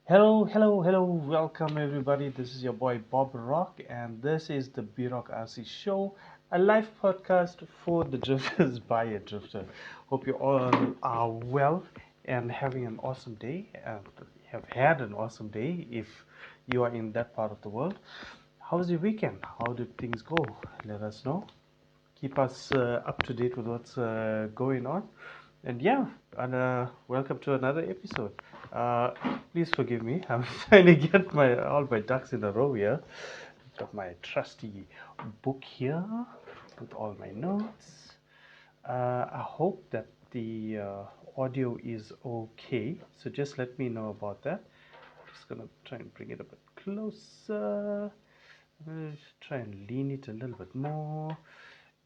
Hello, welcome everybody. This is your boy Bob Rock, and this is the B Rock RC Show, a live podcast for the drifters by a drifter. Hope you all are well and having an awesome day, and have had an awesome day if you are in that part of the world. How was your weekend? How did things go? Let us know. Keep us up to date with what's going on. And yeah, and welcome to another episode. Uh, Please forgive me. I'm trying to get all my ducks in a row here. Got my trusty book here with all my notes. I hope that the audio is okay. So just let me know about that. I'm just gonna try and bring it a bit closer. I'm gonna try and lean it a little bit more.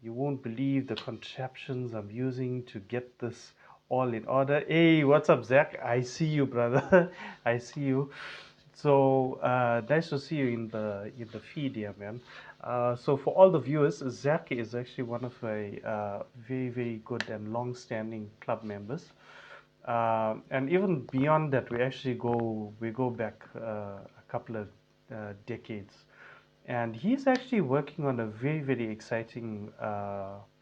You won't believe the contraptions I'm using to get this all in order. Hey, what's up, Zach? I see you, brother. I see you. So nice to see you in the feed here, man. So for all the viewers, Zach is actually one of my very good and long-standing club members. And even beyond that, we go back a couple of decades, and he's actually working on a very exciting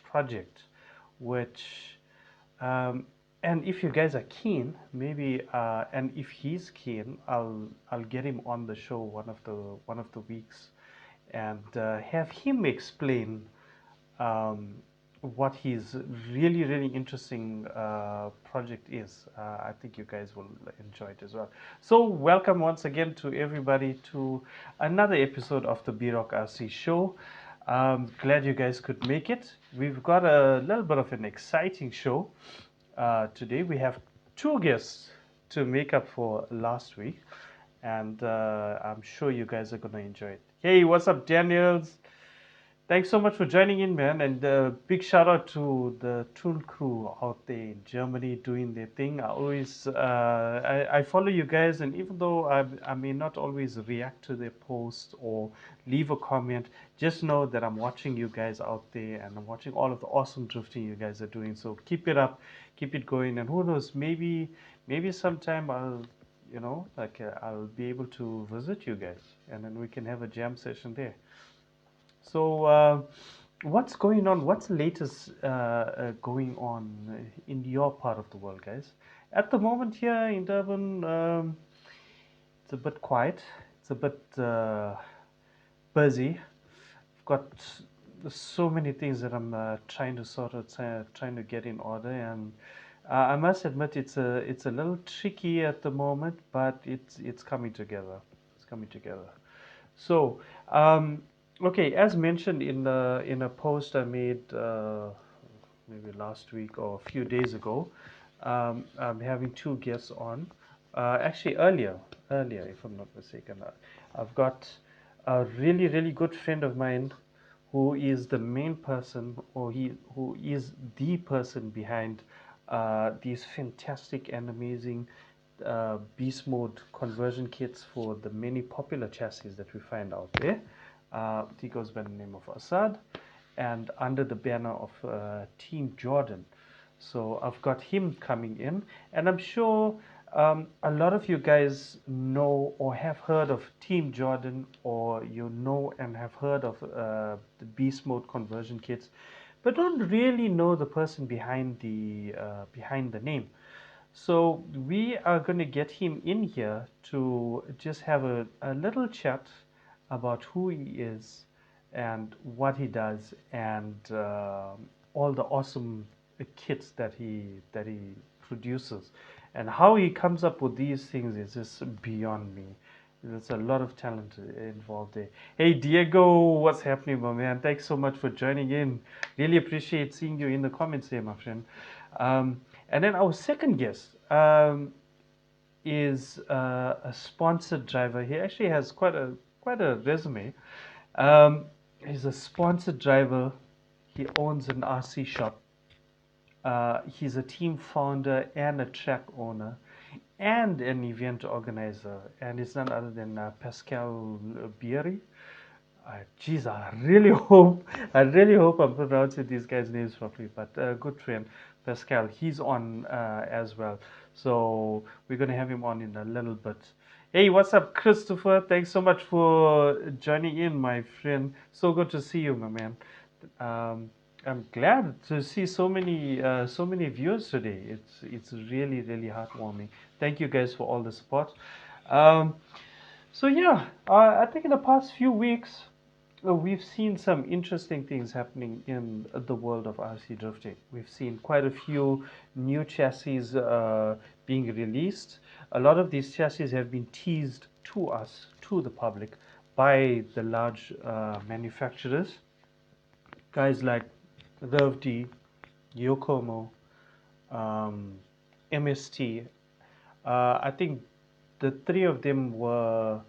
project, which and if you guys are keen, maybe and if he's keen, I'll get him on the show one of the weeks, and have him explain um, what his really interesting project is. I think you guys will enjoy it as well. So welcome once again to everybody to another episode of the B Rock RC show. Glad you guys could make it. We've got a little bit of an exciting show today. We have two guests to make up for last week, and I'm sure you guys are gonna enjoy it. Hey, what's up, Daniels? Thanks so much for joining in, man. And big shout out to the Tool crew out there in Germany doing their thing. I follow you guys, and even though I may not always react to their posts or leave a comment, just know that I'm watching you guys out there, and I'm watching all of the awesome drifting you guys are doing. So keep it up, keep it going, and who knows, maybe sometime I'll be able to visit you guys, and then we can have a jam session there. So, what's going on? What's the latest going on in your part of the world, guys? At the moment here in Durban, it's a bit quiet. It's a bit busy. I've got so many things that I'm trying to sort of trying to get in order, and I must admit it's a little tricky at the moment, but it's coming together. It's coming together. So, okay, as mentioned in a post I made maybe last week or a few days ago, I'm having two guests on. Actually, earlier, if I'm not mistaken, I've got a really good friend of mine who is the main person, or who is the person behind these fantastic and amazing beast mode conversion kits for the many popular chassis that we find out there. He goes by the name of Assad, and under the banner of Team Jordan. So I've got him coming in, and I'm sure a lot of you guys know or have heard of Team Jordan, or you know and have heard of the beast mode conversion kits, but don't really know the person behind the name. So we are going to get him in here to just have a little chat about who he is and what he does, and all the awesome kits that he produces, and how he comes up with these things is just beyond me. There's a lot of talent involved there. Hey Diego, what's happening, my man? Thanks so much for joining in. Really appreciate seeing you in the comments there, my friend. And then our second guest is a sponsored driver. He actually has quite a resume. He's a sponsored driver. He owns an RC shop. He's a team founder and a track owner and an event organizer. And it's none other than Pascal Bieri. Geez, I really hope I'm pronouncing these guys' names properly. But good friend Pascal, he's on as well. So we're going to have him on in a little bit. Hey, what's up, Christopher? Thanks so much for joining in, my friend. So good to see you, my man. Um, I'm glad to see so many viewers today. It's really really heartwarming. Thank you guys for all the support. Um, so yeah, I think in the past few weeks, we've seen some interesting things happening in the world of RC drifting. We've seen quite a few new chassis being released. A lot of these chassis have been teased to us, to the public, by the large manufacturers, guys like RevD, Yokomo, um, MST. I think the three of them were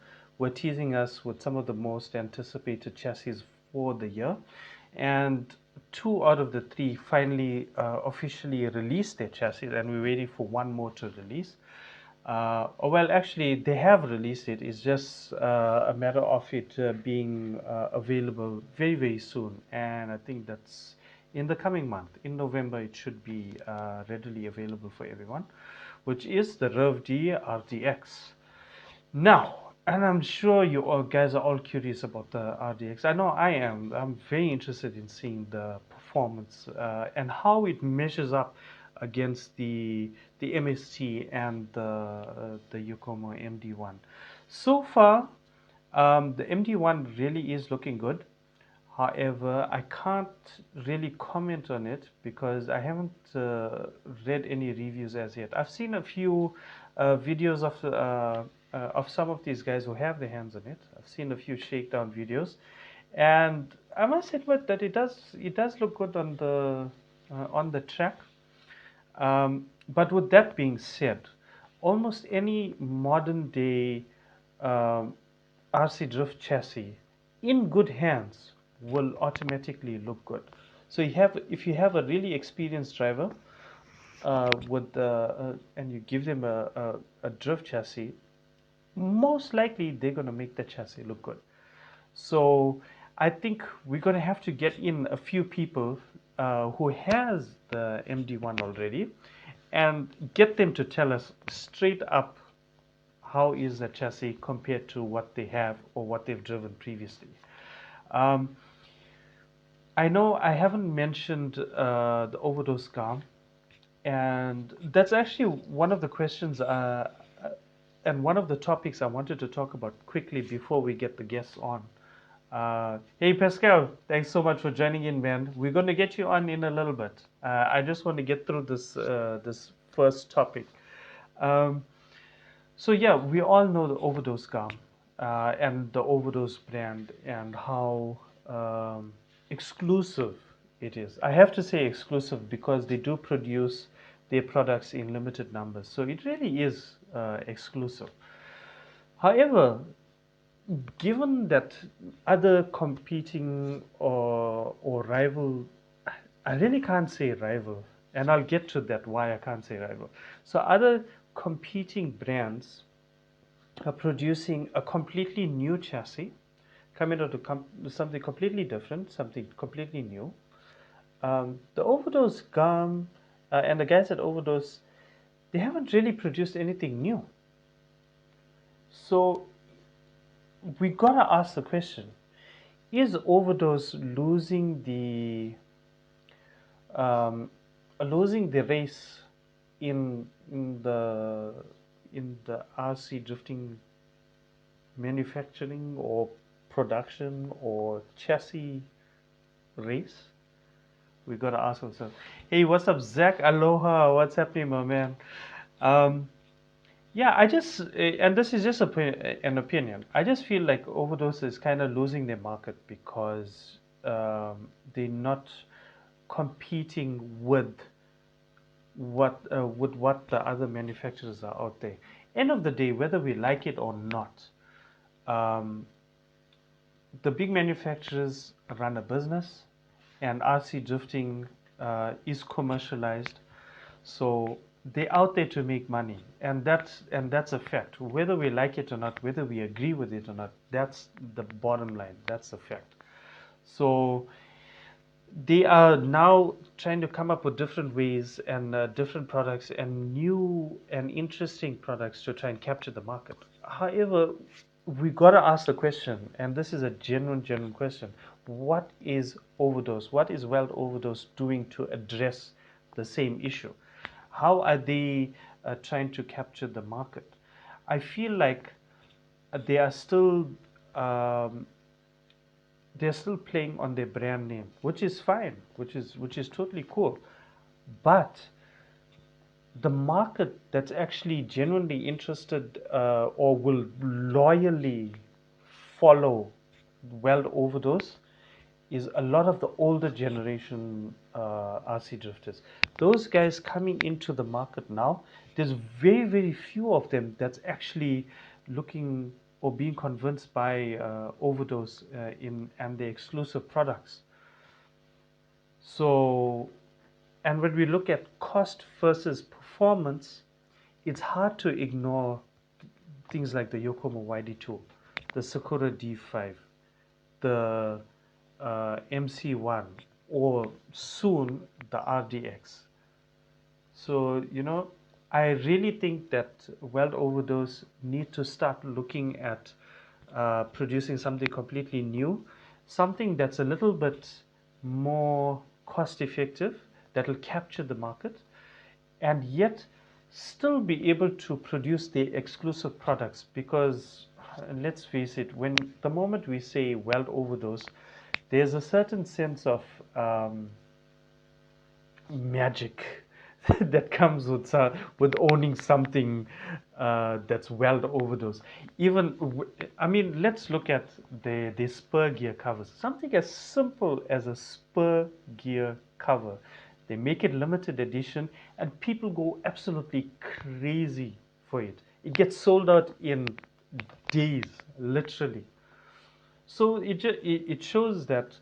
teasing us with some of the most anticipated chassis for the year, and two out of the three finally officially released their chassis, and we're waiting for one more to release. Well, actually, they have released it. It's just a matter of it being available very, very soon. And I think that's in the coming month. In November, it should be readily available for everyone, which is the RevD RDX. Now, and I'm sure you all guys are all curious about the RDX. I know I am. I'm very interested in seeing the performance and how it measures up against the MST and the Yokomo MD1. So far, the MD1 really is looking good. However, I can't really comment on it because I haven't read any reviews as yet. I've seen a few videos of some of these guys who have their hands on it. I've seen a few shakedown videos, and I must admit that it does look good on the track. But with that being said, almost any modern day um, RC drift chassis in good hands will automatically look good. So if you have a really experienced driver and you give them a drift chassis, most likely they're going to make the chassis look good. So I think we're going to have to get in a few people who has the MD1 already and get them to tell us straight up how is the chassis compared to what they have or what they've driven previously. Um, I know I haven't mentioned the overdose gum, and that's actually one of the questions and one of the topics I wanted to talk about quickly before we get the guests on. Hey Pascal, thanks so much for joining in, man. We're going to get you on in a little bit. I just want to get through this first topic. Um, so yeah, we all know the overdose gum and the overdose brand and how exclusive it is. I have to say exclusive because they do produce their products in limited numbers, so it really is exclusive. However, given that other competing or rival, I really can't say rival, and I'll get to that why I can't say rival. So other competing brands are producing a completely new chassis, coming out to something completely different, something completely new. The Overdose gum and the guys at Overdose, they haven't really produced anything new. So we gotta ask the question: is Overdose um, losing the race in in the in the RC drifting manufacturing or production or chassis race? We gotta ask ourselves. Hey, what's up, Zach? Aloha. What's happening, my man? Um, yeah, and this is just an opinion. I just feel like Overdose is kind of losing their market because they're not competing with what the other manufacturers are out there. End of the day, whether we like it or not, um, the big manufacturers run a business, and RC drifting is commercialized, so they're out there to make money, and that's a fact. Whether we like it or not, whether we agree with it or not, that's the bottom line. That's a fact. So they are now trying to come up with different ways and different products and new and interesting products to try and capture the market. However, we got to ask the question, and this is a genuine question: what is overdose? What is Wild Overdose doing to address the same issue? How are they trying to capture the market? I feel like they are still um, they're still playing on their brand name, which is fine, which is totally cool. But the market that's actually genuinely interested or will loyally follow Wild Overdose is a lot of the older generation RC drifters. Those guys coming into the market now, there's very few of them that's actually looking or being convinced by Overdose in and the exclusive products. So, and when we look at cost versus performance, it's hard to ignore things like the Yokomo YD2, the Sakura D5, the MC1, or soon the RDX. So, I really think that Wild Overdose need to start looking at producing something completely new, something that's a little bit more cost effective, that'll capture the market, and yet still be able to produce the exclusive products. Because let's face it, when the moment we say Wild Overdose, there's a certain sense of magic that comes with owning something that's Wild Overdose. I mean, let's look at the spur gear covers. Something as simple as a spur gear cover. They make it limited edition, and people go absolutely crazy for it. It gets sold out in days, literally. So it shows that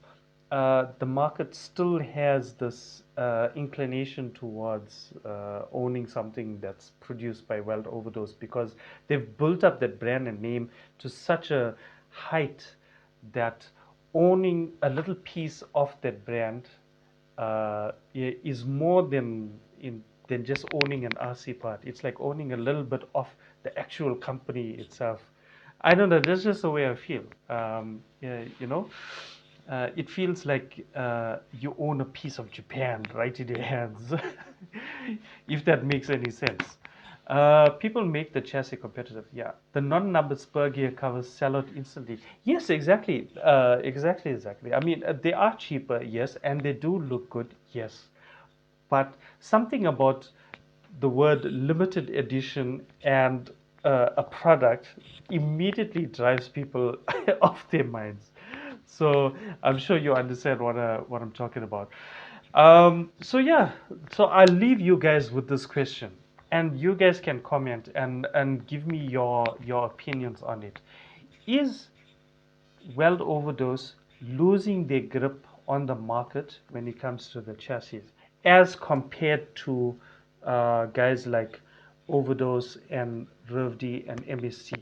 the market still has this inclination towards owning something that's produced by Wild Overdose, because they've built up that brand and name to such a height that owning a little piece of that brand is more than just owning an RC part. It's like owning a little bit of the actual company itself. I don't know. That's just the way I feel. Yeah, it feels like you own a piece of Japan right in your hands, if that makes any sense. People make the chassis competitive. Yeah, the non-numbered spur gear covers sell out instantly. Yes, exactly, exactly. I mean, they are cheaper, yes, and they do look good, yes. But something about the word limited edition and a product immediately drives people off their minds. So I'm sure you understand what I'm talking about. So yeah, so I'll leave you guys with this question, and you guys can comment and give me your opinions on it. Is Wild Overdose losing their grip on the market when it comes to the chassis, as compared to guys like Overdose and RevD and MSC?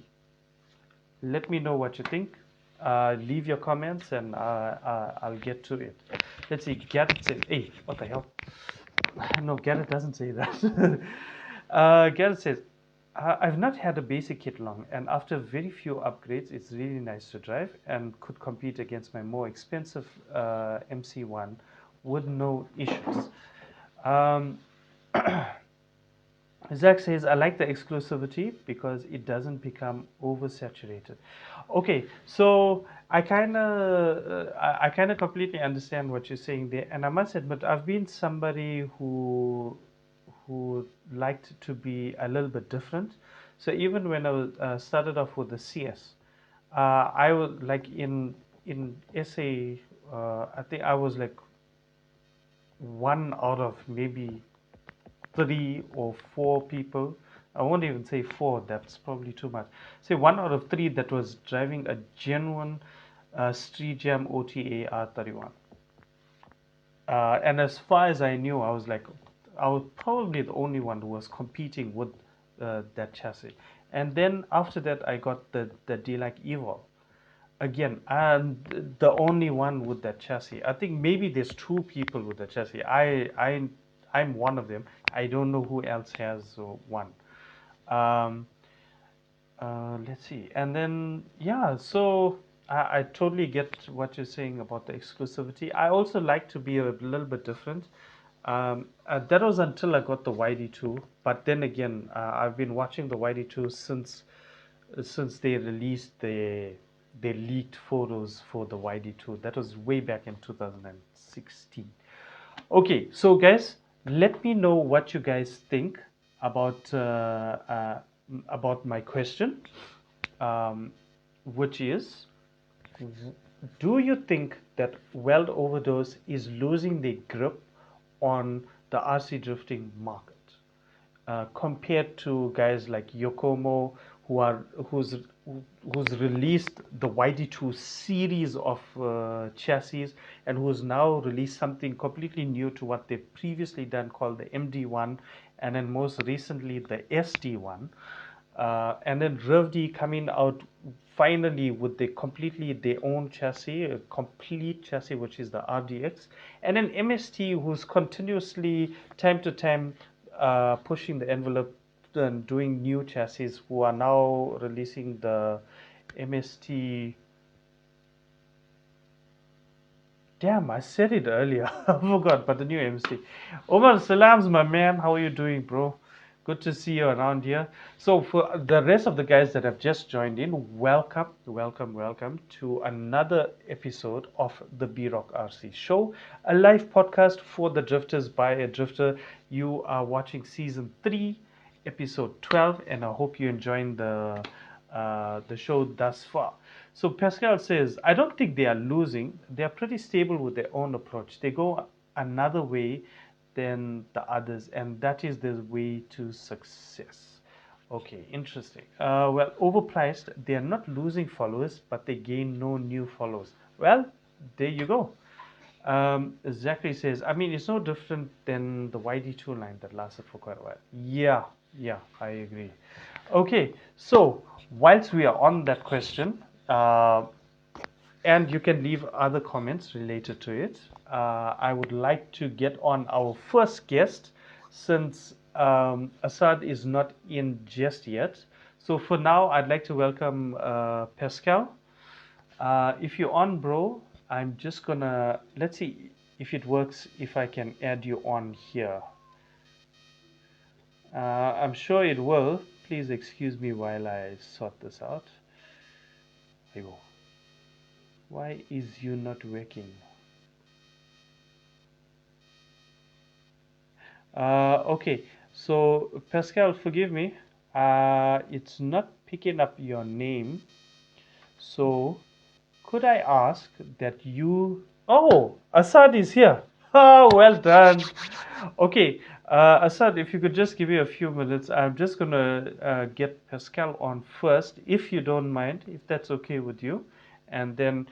Let me know what you think. Leave your comments, and I'll get to it. Let's see. Garrett said, "Hey, what the hell?" No, Garrett doesn't say that. Garrett says, I've not had a basic kit long, and after very few upgrades, it's really nice to drive and could compete against my more expensive MC1 with no issues." Um, Zach says, I like the exclusivity because it doesn't become oversaturated. Okay, so I kind of completely understand what you're saying there, and I must admit, I've been somebody who liked to be a little bit different. So even when I started off with the CS, I was like in SA. I think I was like one out of maybe 3 or 4 people. I won't even say four, that's probably too much. Say one out of three that was driving a genuine Street Jam OTA R31. And as far as I knew, I was probably the only one who was competing with that chassis. And then after that, I got the D-like Evo. Again, and the only one with that chassis. I think maybe there's two people with the chassis. I'm one of them. I don't know who else has one. Um, let's see. And then, yeah, so I totally get what you're saying about the exclusivity. I also like to be a little bit different. That was until I got the YD2. But then again, I've been watching the YD2 since they released their leaked photos for the YD2. That was way back in 2016. Okay, so guys, let me know what you guys think about about my question, um, which is, do you think that Wild Overdose is losing their grip on the RC drifting market? Compared to guys like Yokomo, who are who's released the YD2 series of chassis, and who's now released something completely new to what they've previously done, called the MD1, and then most recently the SD1. And then RevD coming out finally with the completely their own chassis, a complete chassis, which is the RDX, and then MST, who's continuously time to time pushing the envelope and doing new chassis, who are now releasing the MST. Damn, I said it earlier. I forgot, but the new MC. Omar Salams, my man. How are you doing, bro? Good to see you around here. So, for the rest of the guys that have just joined in, welcome, welcome, welcome to another episode of the B Rock RC Show, a live podcast for the drifters by a drifter. You are watching season 3, episode 12, and I hope you're enjoying the show thus far. So Pascal says, I don't think they are losing. They are pretty stable with their own approach. They go another way than the others, and that is the way to success. Okay, interesting. Well, overpriced, they are not losing followers, but they gain no new followers. Well, there you go. Zachary says, I mean, it's no different than the YD2 line that lasted for quite a while. Yeah, yeah, I agree. Okay, so whilst we are on that question, and you can leave other comments related to it, I would like to get on our first guest, since Assad is not in just yet. So for now, I'd like to welcome Pascal. If you're on, bro, I'm just gonna, let's see if it works, if I can add you on here. I'm sure it will. Please excuse me while I sort this out. Here we go. Why is you not working? Okay, so Pascal, forgive me. It's not picking up your name. So could I ask that you? Oh, Assad is here. Oh, well done. Okay, Assad, if you could just give me a few minutes, I'm just gonna get Pascal on first, if you don't mind, if that's okay with you, and then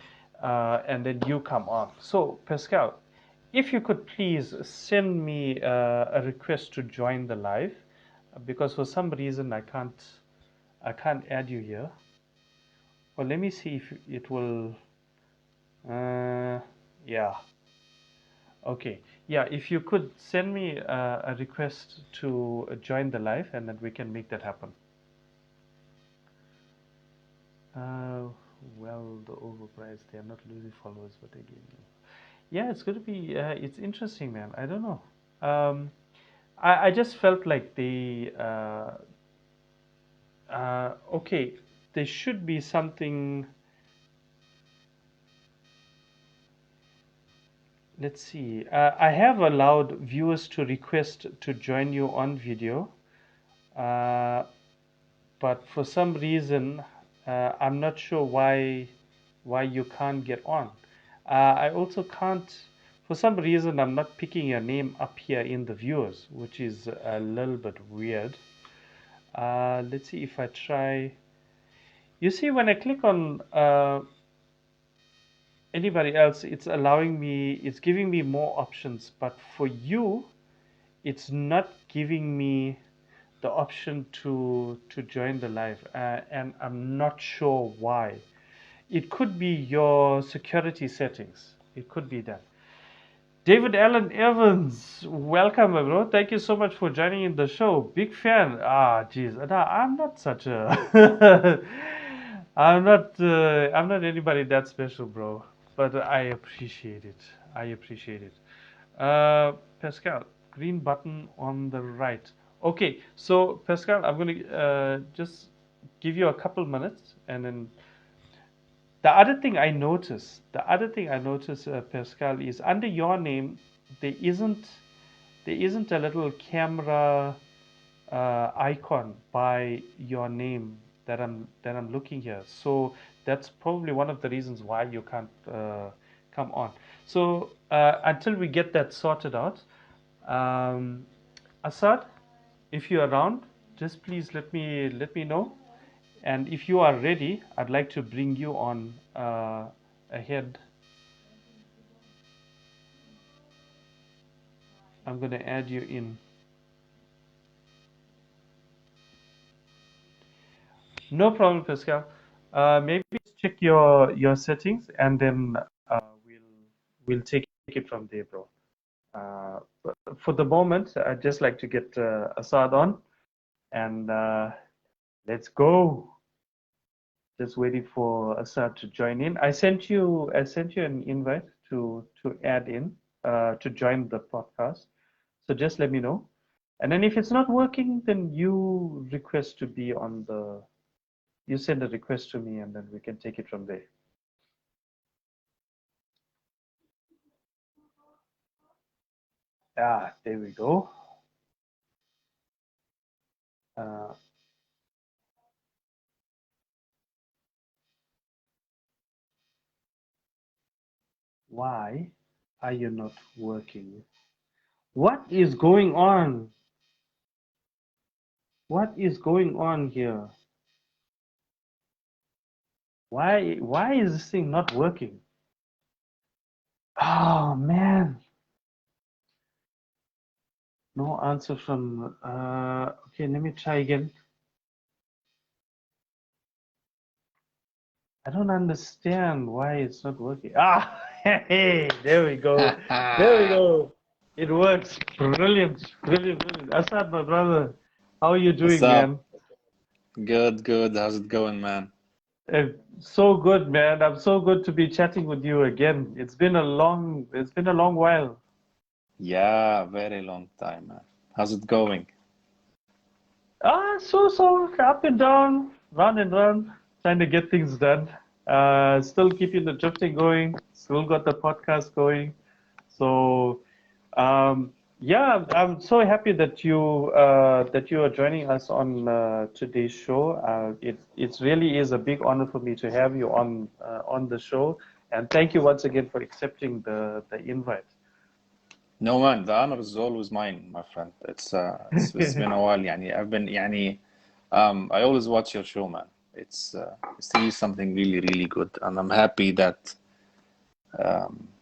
you come on. So, Pascal, if you could please send me a request to join the live, because for some reason I can't add you here. Well, let me see if it will. Yeah. Okay. Yeah. If you could send me a request to join the live, and then we can make that happen. Uh, well, the overpriced, they are not losing followers, but they gain. Yeah, it's going to be. It's interesting, man. I don't know. I just felt like they. Okay, there should be something. Let's see. I have allowed viewers to request to join you on video, uh, but for some reason, I'm not sure why you can't get on. I also can't. For some reason, I'm not picking your name up here in the viewers, which is a little bit weird. Let's see if I try. You see, when I click on anybody else, it's allowing me. It's giving me more options, but for you, it's not giving me the option to join the live, and I'm not sure why. it could be your security settings. It could be that. David Allen Evans, welcome, my bro. Thank you so much for joining in the show. Big fan. Ah, jeez, no, I'm not such a. I'm not anybody that special, bro. But I appreciate it. I appreciate it. Pascal, green button on the right. Okay, so Pascal, I'm gonna just give you a couple minutes, and then the other thing I noticed, Pascal, is under your name there isn't there isn't a little camera icon by your name that I'm looking here. So that's probably one of the reasons why you can't come on. So until we get that sorted out, um, Assad, if you're around, just please let me know. And if you are ready, I'd like to bring you on ahead. I'm going to add you in. No problem, Pascal. Maybe check your settings, and then we'll take it from there, bro. But for the moment, I'd just like to get Assad on, and let's go. Just waiting for Assad to join in. I sent you an invite to add in to join the podcast. So just let me know. And then if it's not working, then you request to be on the you send a request to me, and then we can take it from there. Ah, there we go. Uh, why are you not working? What is going on? What is going on here? Why is this thing not working? Oh man, no answer from okay, let me try again. I don't understand why it's not working. Ah, hey, there we go. There we go. It works. Brilliant. Brilliant, brilliant. Asad, my brother, how are you What's doing, up? man? Good, good. How's it going, man? Uh, so good, man. I'm so good to be chatting with you again. It's been a long while. Yeah, very long time, man. How's it going? So up and down, round and round, trying to get things done. Still keeping the drifting going. Still got the podcast going. So, yeah, I'm so happy that you are joining us on today's show. It really is a big honor for me to have you on the show, and thank you once again for accepting the invite. No, man, the honor is always mine, my friend. It's been a while. يعني I've been I always watch your show, man. It's really something really, really good, and I'm happy that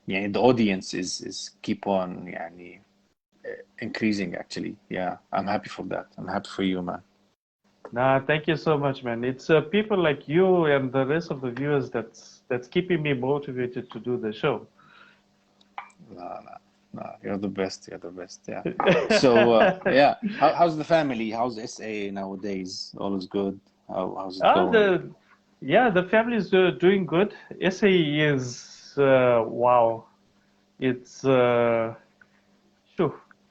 the audience is keep on increasing actually. Yeah, I'm happy for that. I'm happy for you, man. Nah, thank you so much, man. It's people like you and the rest of the viewers that's keeping me motivated to do the show. No, no, no, you're the best. You're the best. Yeah. So, yeah, how's the family? How's SA nowadays? All is good. How's it Ah, going? the family is doing good. SAE is wow. It's phew,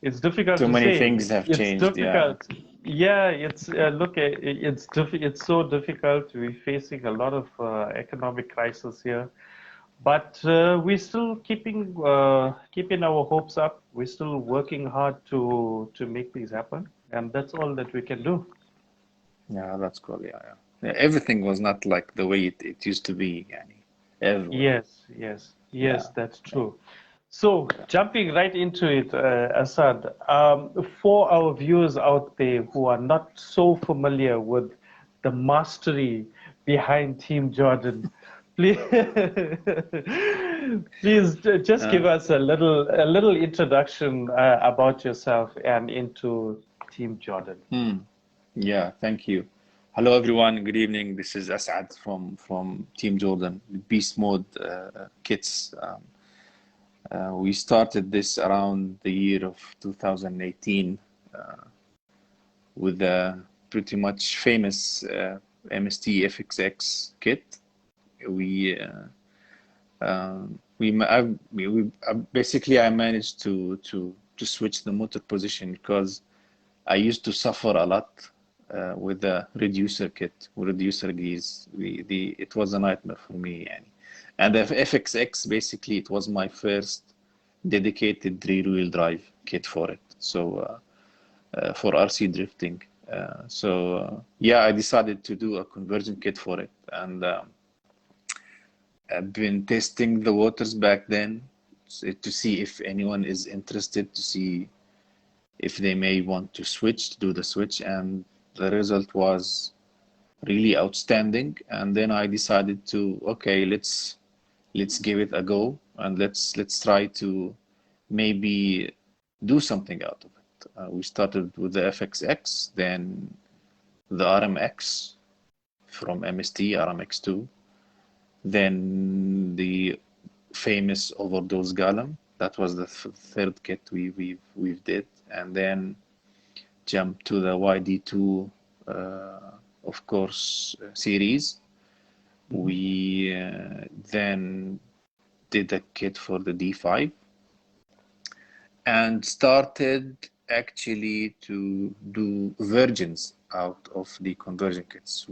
it's difficult Too to many say. things have It's changed. Yeah. difficult. Yeah, it's it's so difficult. We're facing a lot of economic crisis here, but we're still keeping our hopes up. We're still working hard to make things happen, and that's all that we can do. Yeah, that's cool. Yeah, yeah. Yeah, everything was not like the way it used to be, everywhere. Yes, Yeah, that's yeah, true. So, yeah. jumping right into it, Assad, for our viewers out there who are not so familiar with the mastery behind Team Jordan, please, just give Uh, us a little introduction about yourself and into Team Jordan. hmm. Yeah, thank you. Hello everyone, good evening. This is Asad from Team Jordan, Beast Mode kits. We started this around the year of 2018 with a pretty much famous MST FXX kit. We basically I managed to switch the motor position because I used to suffer a lot with the reducer kit, reducer gears. It was a nightmare for me, يعني. And the FXX basically it was my first dedicated rear-wheel drive kit for it. So for RC drifting. Yeah, I decided to do a conversion kit for it, and I've been testing the waters back then to see if anyone is interested, to see if they may want to switch, to do the switch, and the result was really outstanding. And then I decided to, okay, let's give it a go, and let's try to maybe do something out of it. We started with the FXX, then the RMX from MST, RMX2, then the famous overdose Golem. That was the third kit we've did, and then jump to the YD2, of course, series. Mhm. We then did a kit for the D5 and started actually to do versions out of the conversion kits.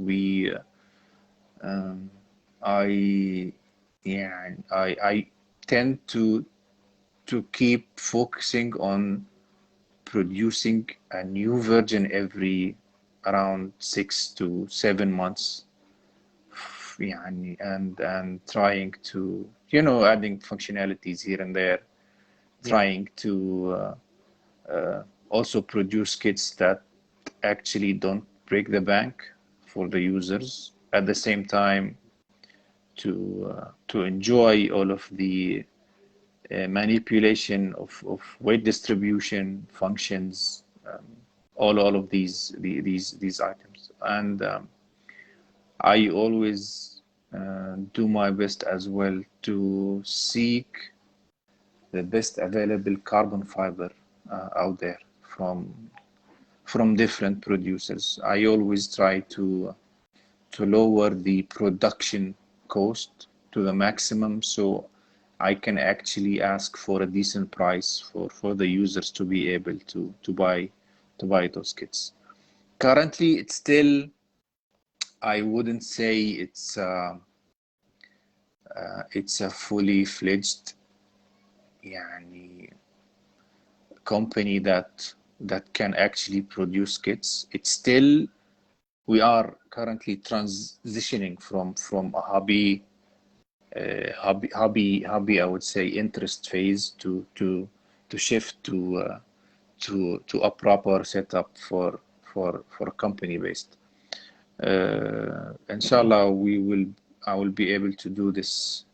Um, I, yeah, I tend to keep focusing on producing a new version every around 6 to 7 months. يعني, and trying to, adding functionalities here and there, Yeah. trying to also produce kits that actually don't break the bank for the users. At the same time, to enjoy all of the manipulation of weight distribution functions, all of these items. And I always do my best as well to seek the best available carbon fiber out there from different producers. I always try to lower the production cost to the maximum, so I can actually ask for a decent price for the users to be able to buy those kits. Currently, it's still, I wouldn't say it's a fully fledged يعني company that can actually produce kits. It's still, we are currently transitioning from a hobby, I would say, interest phase to shift to a proper setup for a company based. Inshallah, I will be able to do this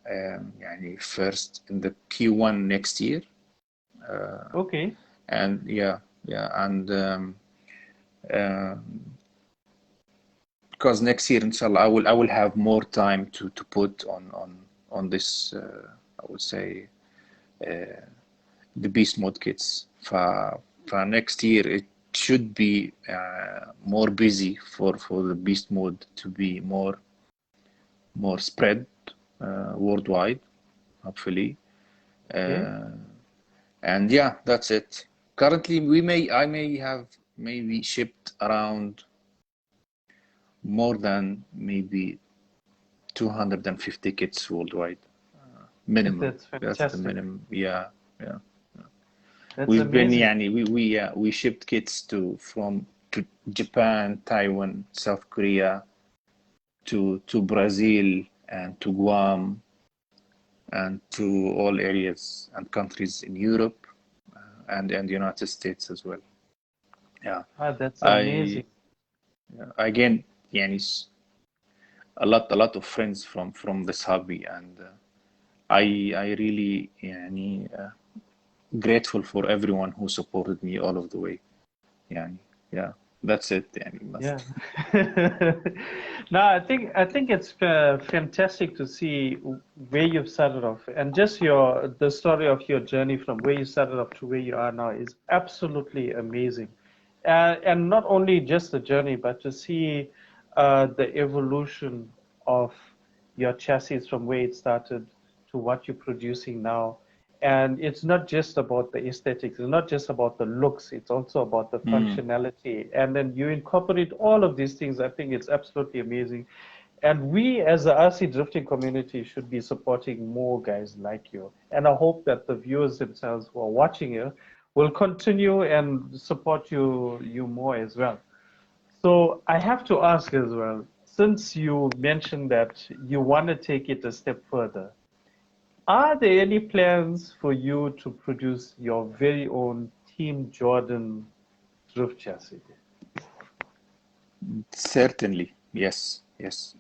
يعني first in the Q1 next year. Okay. And and because next year, inshallah, I will have more time to put on this. I would say the beast mode kits. For next year, it should be more busy for the beast mode to be more spread worldwide, hopefully. Okay. Uh, and yeah, that's it. Currently, I may have maybe shipped around more than maybe 250 kits worldwide, minimum. That's That's the fantastic. minimum. Yeah, yeah. That's We've been, amazing. يعني, we shipped kits to Japan, Taiwan, South Korea, to Brazil, and to Guam, and to all areas and countries in Europe, and United States as well. Yeah, Ah, that's I amazing. again, يعني, a lot of friends from this hobby, and I really يعني grateful for everyone who supported me all of the way. يعني, yeah. That's it. يعني Yeah. must. No, I think it's fantastic to see where you've started off, and just the story of your journey from where you started off to where you are now is absolutely amazing. And not only just the journey, but to see the evolution of your chassis from where it started to what you're producing now. And it's not just about the aesthetics, it's not just about the looks, it's also about the Mm. functionality. And then you incorporate all of these things. I think it's absolutely amazing. And we as the RC drifting community should be supporting more guys like you. And I hope that the viewers themselves who are watching you will continue and support you more as well. So I have to ask as well, since you mentioned that you want to take it a step further, are there any plans for you to produce your very own Team Jordan drift chassis? Certainly, yes, yes.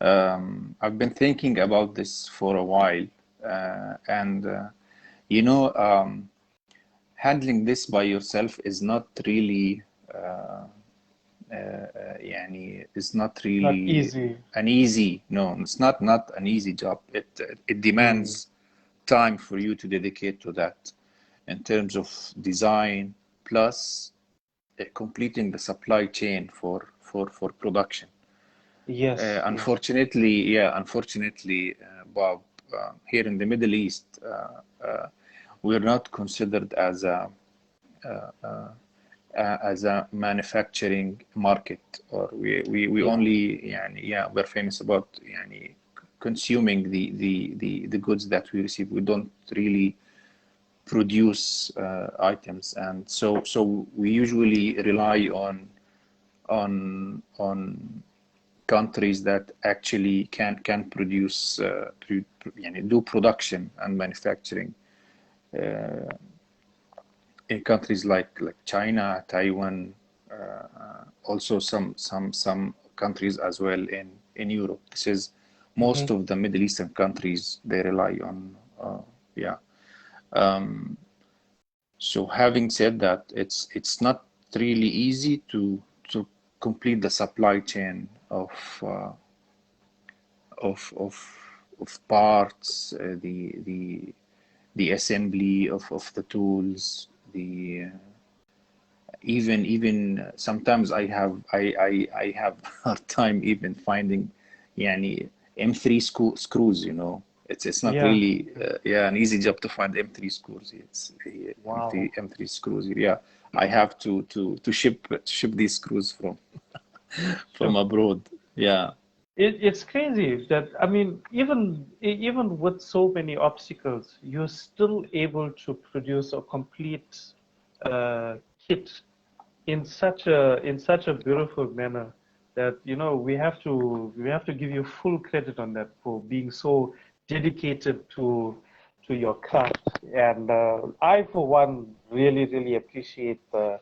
I've been thinking about this for a while, and you know, handling this by yourself is not really يعني is not Not really easy. an easy, no, it's not an easy job. It Mm. demands time for you to dedicate to that in terms of design plus completing the supply chain for production. Yes, yes. Unfortunately, Bob, here in the Middle East, we're not considered as a manufacturing market, or we Yeah. only يعني, yeah, we're famous about يعني, consuming the goods that we receive. We don't really produce items, and so we usually rely on countries that actually can produce يعني, do production and manufacturing in countries like China, Taiwan, also some countries as well in Europe. This is Hmm. most of the Middle Eastern countries, they rely on yeah. Um, so having said that, it's not really easy to complete the supply chain of of parts, the assembly of the tools, the even sometimes I have hard time even finding يعني M3 screws, you know. It's not Yeah. really Yeah. yeah, an easy job to find M3 screws. It's Wow. M3 screws. Yeah, I have to ship these screws from Sure. abroad. Yeah. It's crazy that, I mean, even with so many obstacles, you're still able to produce a complete kit in such a beautiful manner that we have to give you full credit on that for being so dedicated to your craft. And I, for one, really appreciate the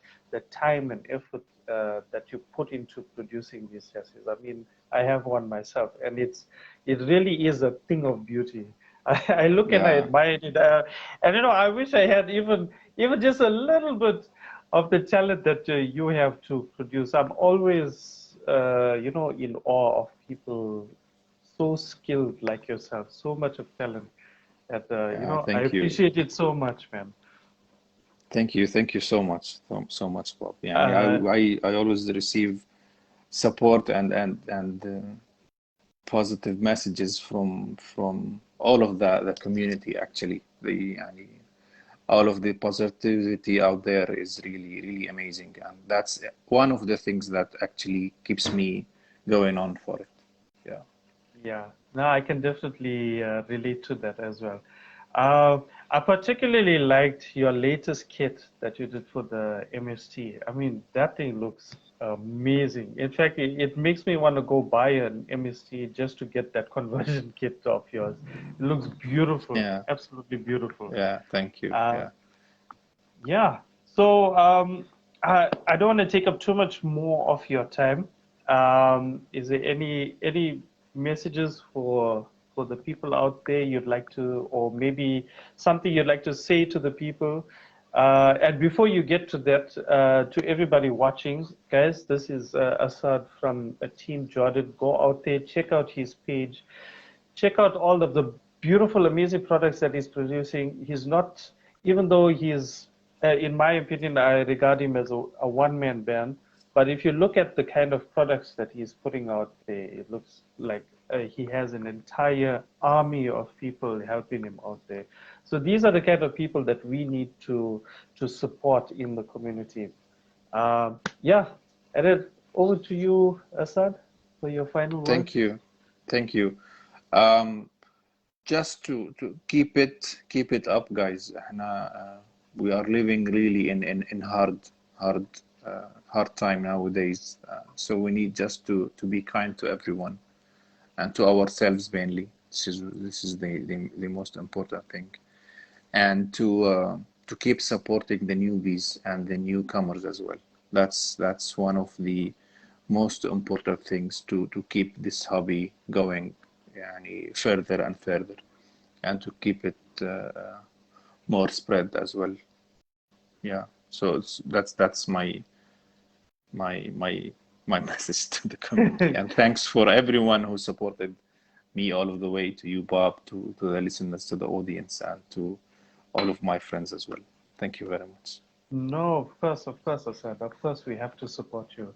time and effort that you put into producing these chassis. I mean, I have one myself, and it really is a thing of beauty. I look and I Yeah. admire it, and I wish I had even just a little bit of the talent that you have to produce. I'm always, in awe of people so skilled like yourself, so much of talent that, Yeah, I thank you. appreciate it so much, man. Thank you so much. So much, Bob. يعني Uh, I always receive support and positive messages from all of the community actually. The يعني all of the positivity out there is really amazing, and that's one of the things that actually keeps me going on for it. Yeah. Yeah, no, I can definitely relate to that as well. Uh, I particularly liked your latest kit that you did for the MST. I mean, that thing looks amazing. In fact, it makes me want to go buy an MST just to get that conversion kit of yours. It looks beautiful, Yeah. absolutely beautiful. Yeah. Thank you. Uh, Yeah. yeah. So I don't want to take up too much more of your time. Is there any messages for the people out there you'd like to, or maybe something you'd like to say to the people? And before you get to that, to everybody watching, guys, this is Assad from Team Jordan. Go out there, check out his page, check out all of the beautiful, amazing products that he's producing. He's not, even though he's, in my opinion, I regard him as a one-man band. But if you look at the kind of products that he's putting out there, it looks like he has an entire army of people helping him out there. So these are the kind of people that we need to support in the community. Yeah, and then over to you, Assad, for your final Thank words. you. Thank you. Um, just to keep it up, guys. We are living really in hard hard time nowadays. So we need just to be kind to everyone and to ourselves mainly. This is the most important thing. And to keep supporting the newbies and the newcomers as well. That's one of the most important things to keep this hobby going يعني further and further and to keep it more spread as well. Yeah. So that's my my message to the community. And thanks for everyone who supported me all of the way, to you, Bob, to the listeners, to the audience, and to all of my friends as well. Thank you very much. No, of course, Asad. Of course, we have to support you.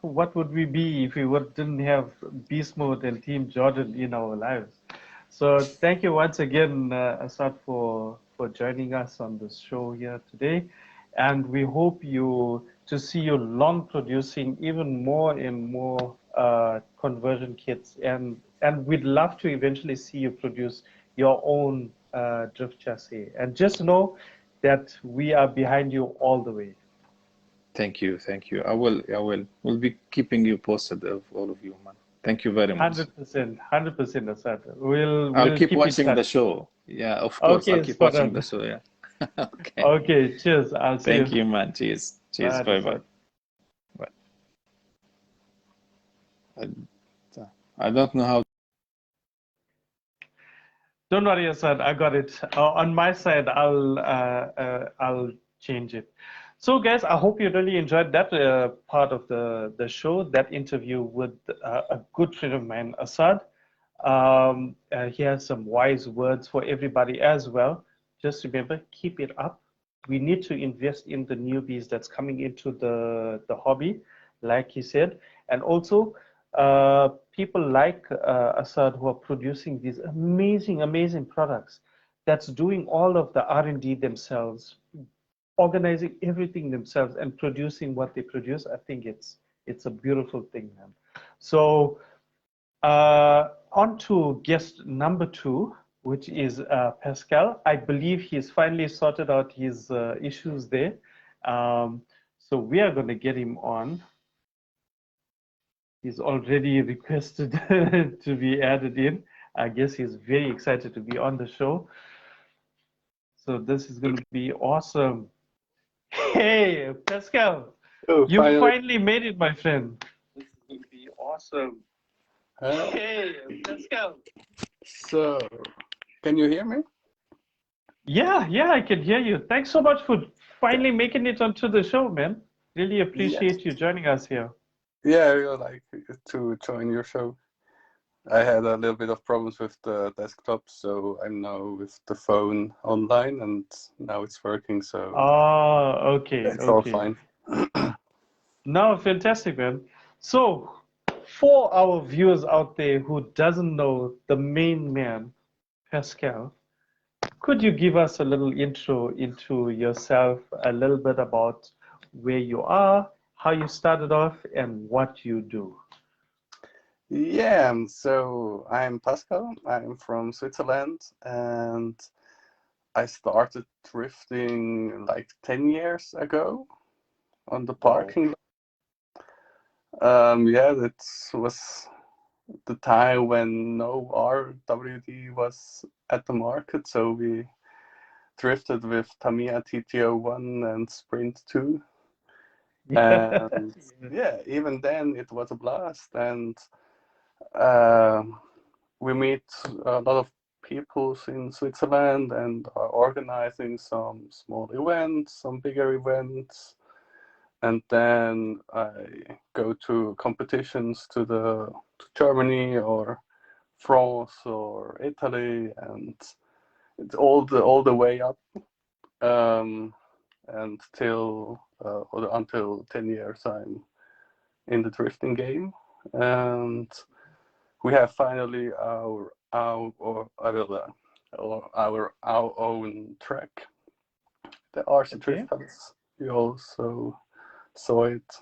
What would we be if we didn't have Beast Mode and Team Jordan in our lives? So thank you once again, Asad, for joining us on this show here today, and we hope you to see you long producing even more and more conversion kits, and we'd love to eventually see you produce your own drift chassis. And just know that we are behind you all the way. Thank you, thank you. We'll be keeping you posted of all of you, man. Thank you very much. 100%, 100%, Asad. We'll I'll we'll keep keep in watching the touch. show. Yeah, of course. I'll Okay, keep spot watching the on. show. Yeah. Okay. Okay, cheers. I'll see Thank you. you, man. Cheers. Cheers. Bye, Bye bye. Asad. Bye. I, I don't know how. Don't worry, Asad. I got it. On my side, I'll change it. So, guys, I hope you really enjoyed that part of the show, that interview with a good friend of mine, Asad. He has some wise words for everybody as well. Just remember, keep it up. We need to invest in the newbies that's coming into the hobby, like he said, and also people like Assad who are producing these amazing, amazing products. That's doing all of the R&D themselves, organizing everything themselves, and producing what they produce. I think it's a beautiful thing, man. So on to guest number two, which is Pascal. I believe he's finally sorted out his issues there. So we are going to get him on. He's already requested to be added in. I guess he's very excited to be on the show. So this is going to be awesome. Hey, Pascal, Oh, you finally. finally made it, my friend. This is going to be awesome. Hey, Pascal. So, can you hear me? Yeah, I can hear you. Thanks so much for finally making it onto the show, man. Really Yes. appreciate you joining us here. Yeah, I really like to join your show. I had a little bit of problems with the desktop, so I'm now with the phone online, and now it's working, so Oh, okay, it's all okay. fine. No, fantastic, man. So, for our viewers out there who doesn't know the main man, Pascal, could you give us a little intro into yourself, a little bit about where you are, how you started off, and what you do? Yeah, so I'm Pascal. I'm from Switzerland, and I started drifting like 10 years ago on the Wow. parking lot. Yeah, that was the time when no RWD was at the market, so we drifted with Tamiya TTO1 and Sprint 2. Yeah. And yeah, even then it was a blast. And uh, we meet a lot of peoples in Switzerland and are organizing some small events, some bigger events. And then I go to competitions to Germany or France or Italy, and it's all the way up, um, and till or until 10 years I'm in the drifting game, and we have finally our own track, the RC Okay. Drift Palace. We also saw it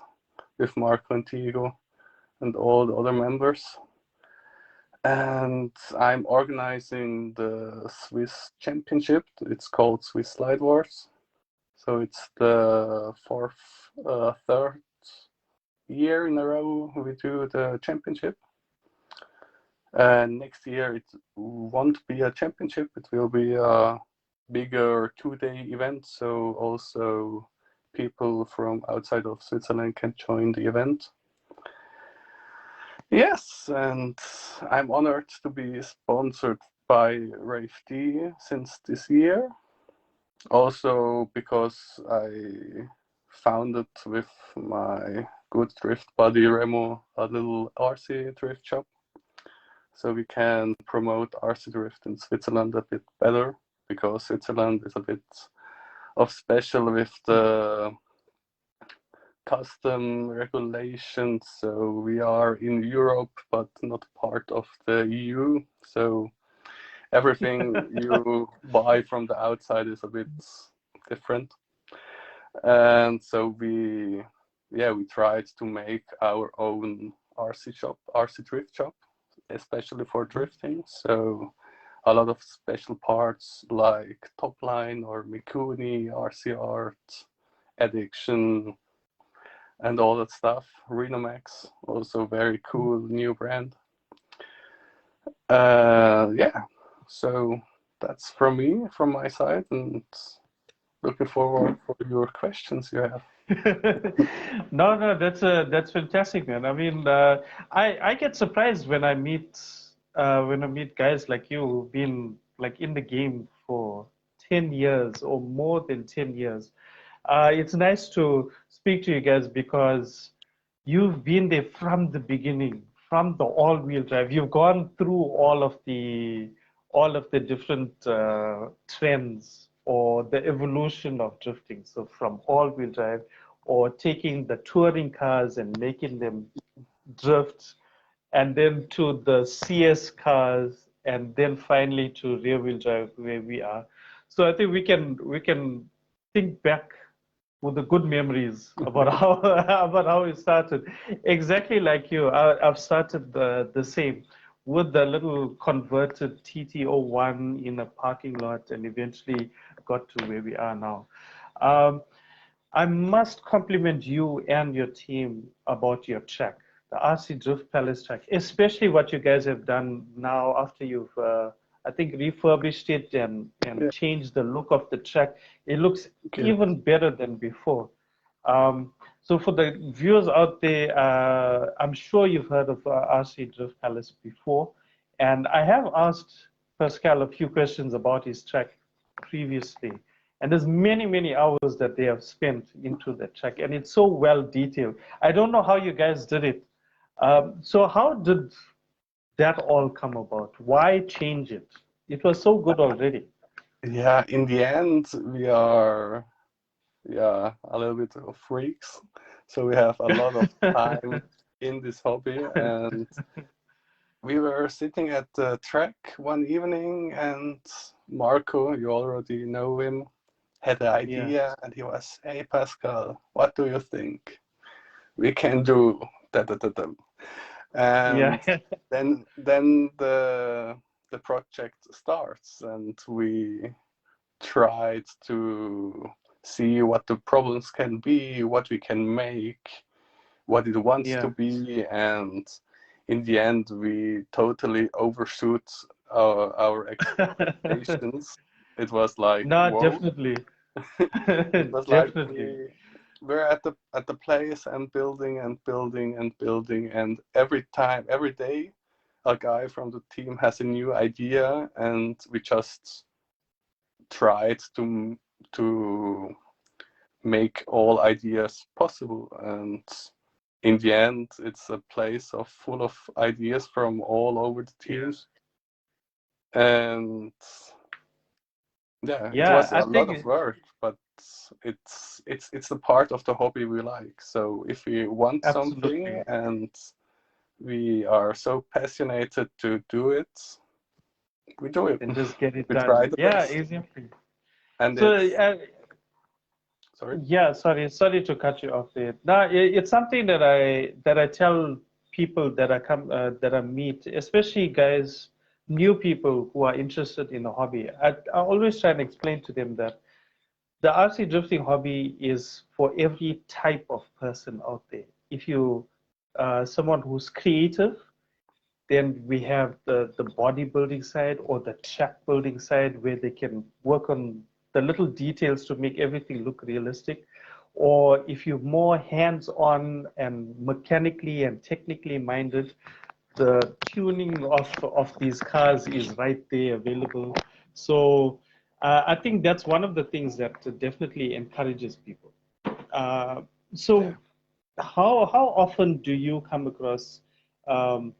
with Marco and Diego and all the other members. And I'm organizing the Swiss Championship. It's called Swiss Slide Wars. So it's the third year in a row we do the championship. And next year it won't be a championship. It will be a bigger 2-day event. So also people from outside of Switzerland can join the event. Yes, and I'm honored to be sponsored by RaveD since this year. Also because I founded with my good drift buddy Remo a little RC drift shop. So we can promote RC drift in Switzerland a bit better, because Switzerland is a bit of special with the custom regulations. So we are in Europe, but not part of the EU. So everything you buy from the outside is a bit different. And so we tried to make our own RC drift shop, especially for drifting. So a lot of special parts like Topline or Mikuni, RC Art, Addiction, and all that stuff. Renomax, also very cool new brand. Yeah, so that's from me, from my side, and looking forward for your questions you have. No, no, that's fantastic, man. I mean, I get surprised when I meet guys like you who've been like in the game for 10 years or more than 10 years. It's nice to speak to you guys because you've been there from the beginning, from the all-wheel drive. You've gone through all of the different trends or the evolution of drifting. So from all-wheel drive or taking the touring cars and making them drift, and then to the CS cars, and then finally to rear-wheel drive where we are. So I think we can think back with the good memories about how about how it started. Exactly like you, I've started the same with the little converted TT01 in a parking lot, and eventually got to where we are now. Um, I must compliment you and your team about your track, the RC Drift Palace track, especially what you guys have done now after you've, I think, refurbished it and Yeah, changed the look of the track. It looks thank you. even better than before. So for the viewers out there, I'm sure you've heard of RC Drift Palace before, and I have asked Pascal a few questions about his track previously. And there's many, many hours that they have spent into the track, and it's so well detailed. I don't know how you guys did it. So how did that all come about? Why change it? It was so good already. Yeah, in the end, we are a little bit of freaks, so we have a lot of time in this hobby. And we were sitting at the track one evening, and Marco, you already know him, had the Yeah, idea, and he was, "Hey Pascal, what do you think we can do?" Da, da, da, da. And yeah, then the project starts, and we tried to see what the problems can be, what we can make, what it wants to yeah. be, and in the end, we totally overshoot our expectations. It was like, No, whoa! definitely, It was like definitely. we're at the place and building and building and building, and every day a guy from the team has a new idea, and we just tried to make all ideas possible. And in the end, it's a place of full of ideas from all over the Yeah. teams. And yeah, it Yeah, was I a lot think of work, but it's the part of the hobby we like. So if we want something absolutely. and we are so passionate to do it, we do it. Then just get it We try done. the Yeah, best. exactly. And So, it's sorry. yeah, sorry to cut you off there. No, it's something that I tell people that I meet, especially guys, new people who are interested in a hobby. I always try and explain to them that the RC drifting hobby is for every type of person out there. If you someone who's creative, then we have the bodybuilding side or the track building side where they can work on the little details to make everything look realistic. Or if you're more hands-on and mechanically and technically minded, the tuning of these cars is right there available. So I think that's one of the things that definitely encourages people. Uh, Yeah. so how often do you come across um,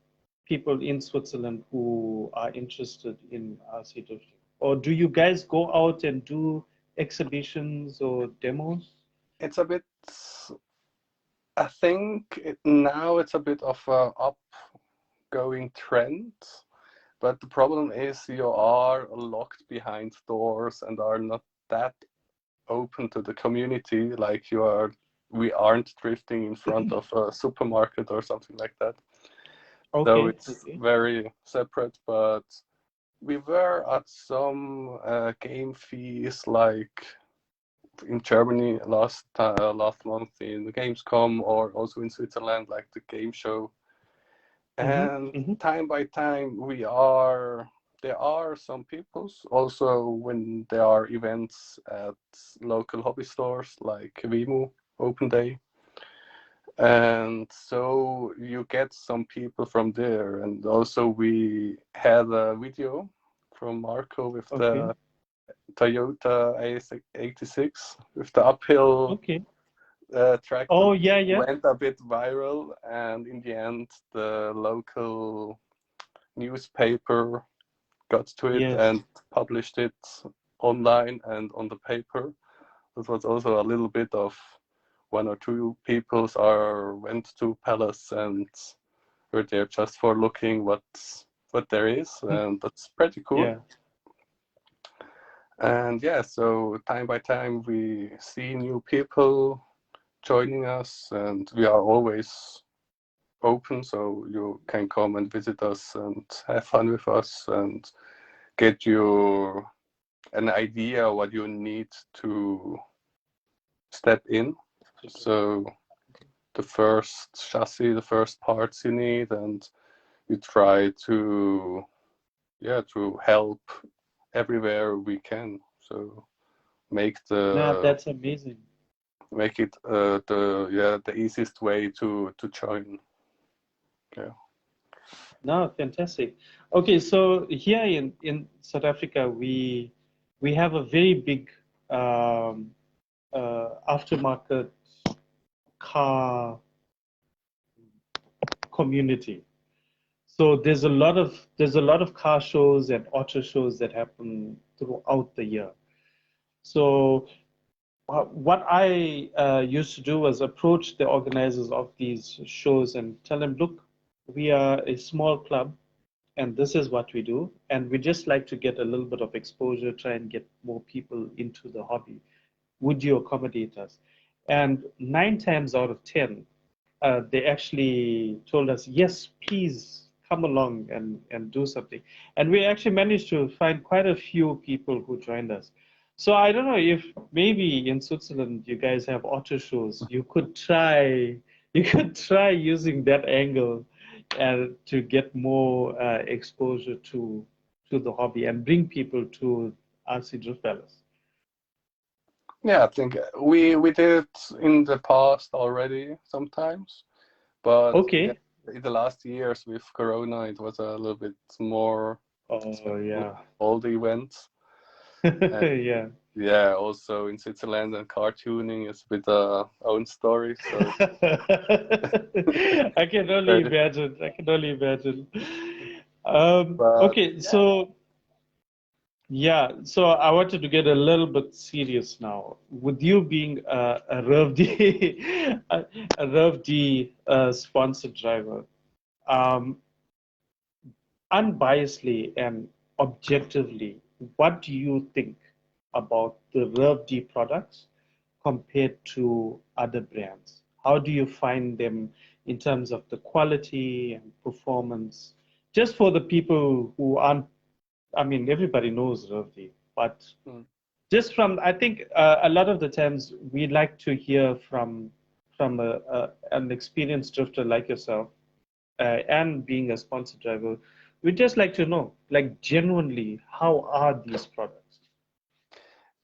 people in Switzerland who are interested in RC drifting? Or do you guys go out and do exhibitions or demos? It's a bit, I think now it's a bit of a upgoing trend, but the problem is you are locked behind doors and are not that open to the community like you are. We aren't drifting in front of a supermarket or something like that. So Okay, it's okay. very separate, but we were at some game fees like in Germany last month in the Gamescom, or also in Switzerland like the game show. Mm-hmm, And mm-hmm. time by time there are some peoples also when there are events at local hobby stores like Vimu Open Day. And so you get some people from there. And also we had a video from Marco with Okay, the Toyota AS86 with the uphill okay. track that Oh, yeah, yeah. went a bit viral. And in the end, the local newspaper got to it Yes. and published it online and on the paper. This was also a little bit of one or two people went to Palace and were there just for looking what there is, and that's pretty cool. Yeah. And yeah, so time by time we see new people joining us, and we are always open, so you can come and visit us and have fun with us and get you an idea what you need to step in. So the first chassis, the first parts you need, and we try to help everywhere we can. So make No, the that's amazing. make it the easiest way to join. Yeah. No, fantastic. Okay, so here in South Africa, we have a very big aftermarket car community. So there's a lot of car shows and auto shows that happen throughout the year. So what I used to do was approach the organizers of these shows and tell them, look, we are a small club and this is what we do. And we just like to get a little bit of exposure, try and get more people into the hobby. Would you accommodate us? And 9 times out of 10, they actually told us, yes, please come along and do something. And we actually managed to find quite a few people who joined us. So I don't know if maybe in Switzerland you guys have auto shows. You could try using that angle and to get more exposure to the hobby and bring people to RC Drift Palace. Yeah, I think we did it in the past already sometimes, but yeah, Okay. in the last years with Corona, it was a little bit more Oh yeah. all the events. And Yeah. yeah, also in Switzerland, and car tuning is with a own story. So I can only very- imagine. I can only imagine. but Okay, yeah, so yeah, so I wanted to get a little bit serious now. With you being a RevD, a RevD sponsored driver, um, unbiasedly and objectively, what do you think about the RevD products compared to other brands? How do you find them in terms of the quality and performance? Just for the people who aren't, I mean, everybody knows RevD, but mm, just from, I think a lot of the times we like to hear from an experienced drifter like yourself, and being a sponsor driver, we'd just like to know, like genuinely, how are these products?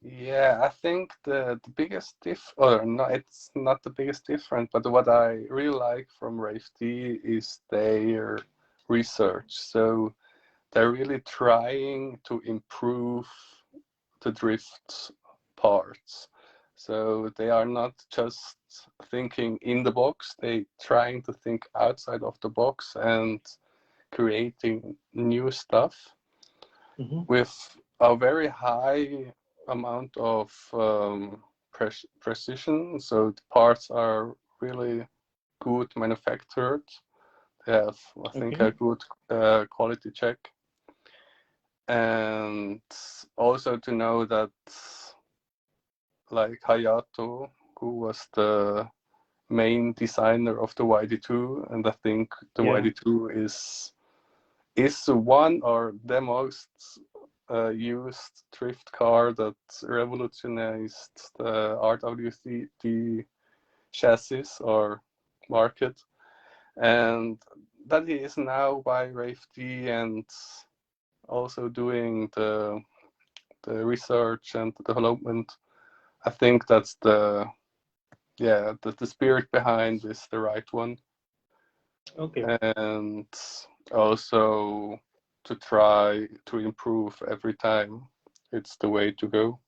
yeah, I think the biggest or no, it's not the biggest difference, but what I really like from RaveD is their research. So they're really trying to improve the drift parts. So they are not just thinking in the box, they trying to think outside of the box and creating new stuff Hmm. with a very high amount of precision. So the parts are really good manufactured. They have, I think, Okay. a good quality check. And also to know that, like Hayato, who was the main designer of the YD2, and I think the Yeah. YD2 is one or the most used drift car that revolutionized the RWD chassis or market, and that he is now by RaveD and also doing the research and the development. I think that's the spirit behind is the right one, Okay. and also to try to improve every time. It's the way to go.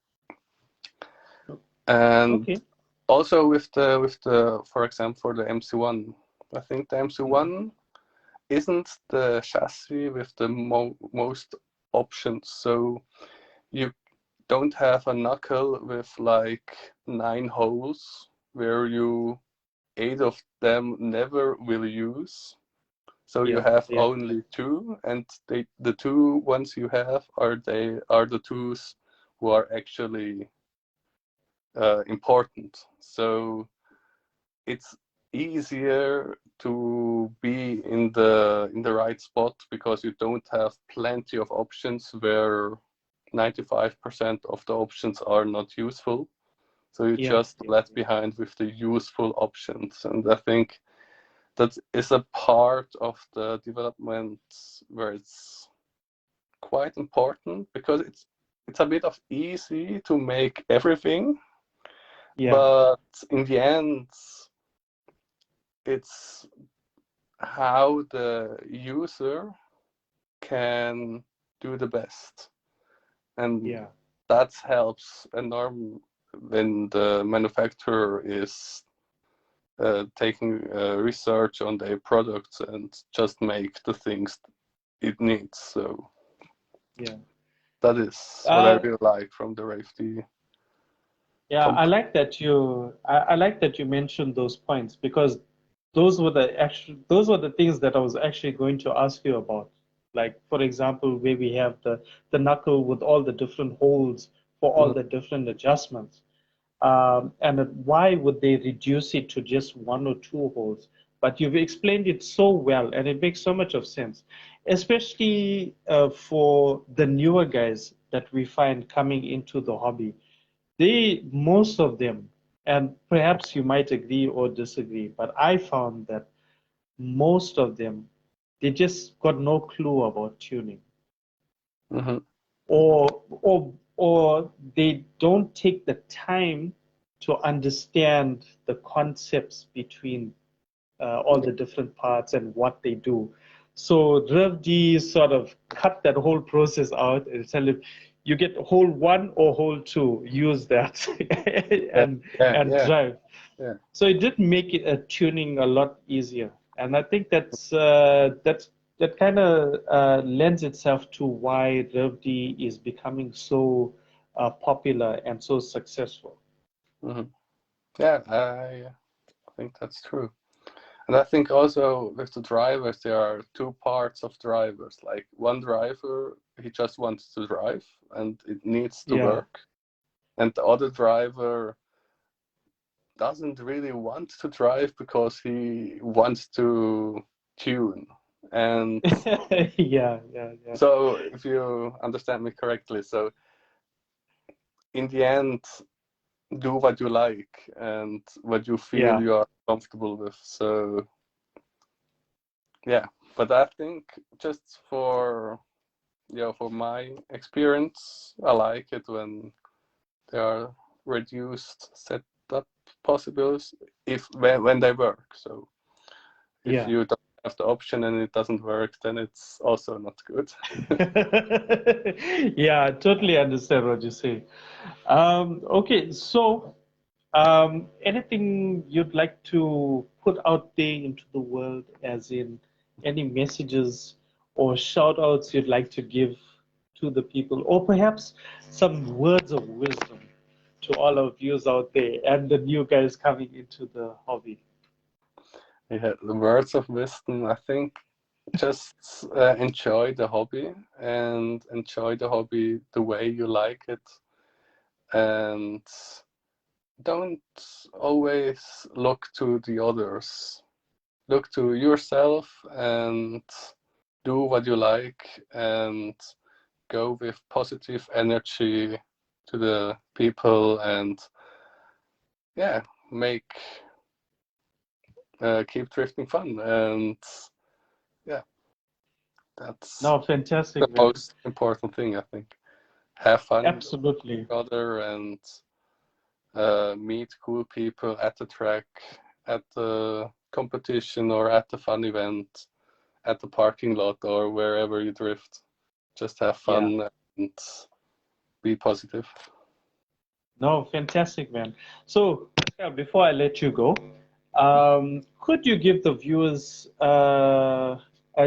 And Okay. also with the for example for the MC1, I think the Mhm. MC1 isn't the chassis with the most options. So you don't have a knuckle with like 9 holes where you 8 of them never will use. So you Yeah. have Yeah. only two, and the two ones you have are the twos who are actually important. So it's easier to be in the right spot because you don't have plenty of options where 95% of the options are not useful. So you Yeah. just Yeah. left behind with the useful options. And I think that is a part of the development where it's quite important because it's a bit of easy to make everything, Yeah. but in the end, it's how the user can do the best, and Yeah. that helps enorm when the manufacturer is taking research on their products and just make the things it needs. So Yeah. that is what I Uh, really like from the RaveD yeah, I company. like that I like that you mentioned those points because those were the things that I was actually going to ask you about. Like, for example, where we have the knuckle with all the different holes for all Mhm. the different adjustments. And why would they reduce it to just one or two holes? But you've explained it so well, and it makes so much of sense, especially for the newer guys that we find coming into the hobby. Most of them, and perhaps you might agree or disagree, but I found that most of them, they just got no clue about tuning, Mhm. or they don't take the time to understand the concepts between all the different parts and what they do. So RevD sort of cut that whole process out and tell him, you get hole one or hole two, use that Yeah, and yeah, and yeah, drive. yeah. So it did make it tuning a lot easier, and I think that kind of lends itself to why RevD is becoming so popular and so successful. Hmm. Yeah, I think that's true. And I think also with the drivers, there are two parts of drivers. Like one driver, he just wants to drive and it needs to Yeah. work. And the other driver doesn't really want to drive because he wants to tune. And Yeah, yeah, yeah. so, if you understand me correctly, so in the end, do what you like and what you feel Yeah. you are comfortable with. So, yeah. But I think just for my experience, I like it when there are reduced setup possibilities if when they work. So if Yeah. you don't have the option and it doesn't work, then it's also not good. Yeah, I totally understand what you say. Okay, so anything you'd like to put out there into the world, as in any messages or shout outs you'd like to give to the people, or perhaps some words of wisdom to all our viewers out there and the new guys coming into the hobby? Yeah, the words of wisdom, I think just enjoy the hobby and enjoy the hobby the way you like it, and don't always look to the others. Look to yourself and do what you like and go with positive energy to the people, and yeah, make keep drifting fun, and yeah, that's No, fantastic, the man. most important thing, I think. Have fun with Absolutely. each other and meet cool people at the track, at the competition, or at the fun event, at the parking lot, or wherever you drift. Just have Yeah. fun and be positive. No, fantastic, man. So, Pascal, before I let you go, could you give the viewers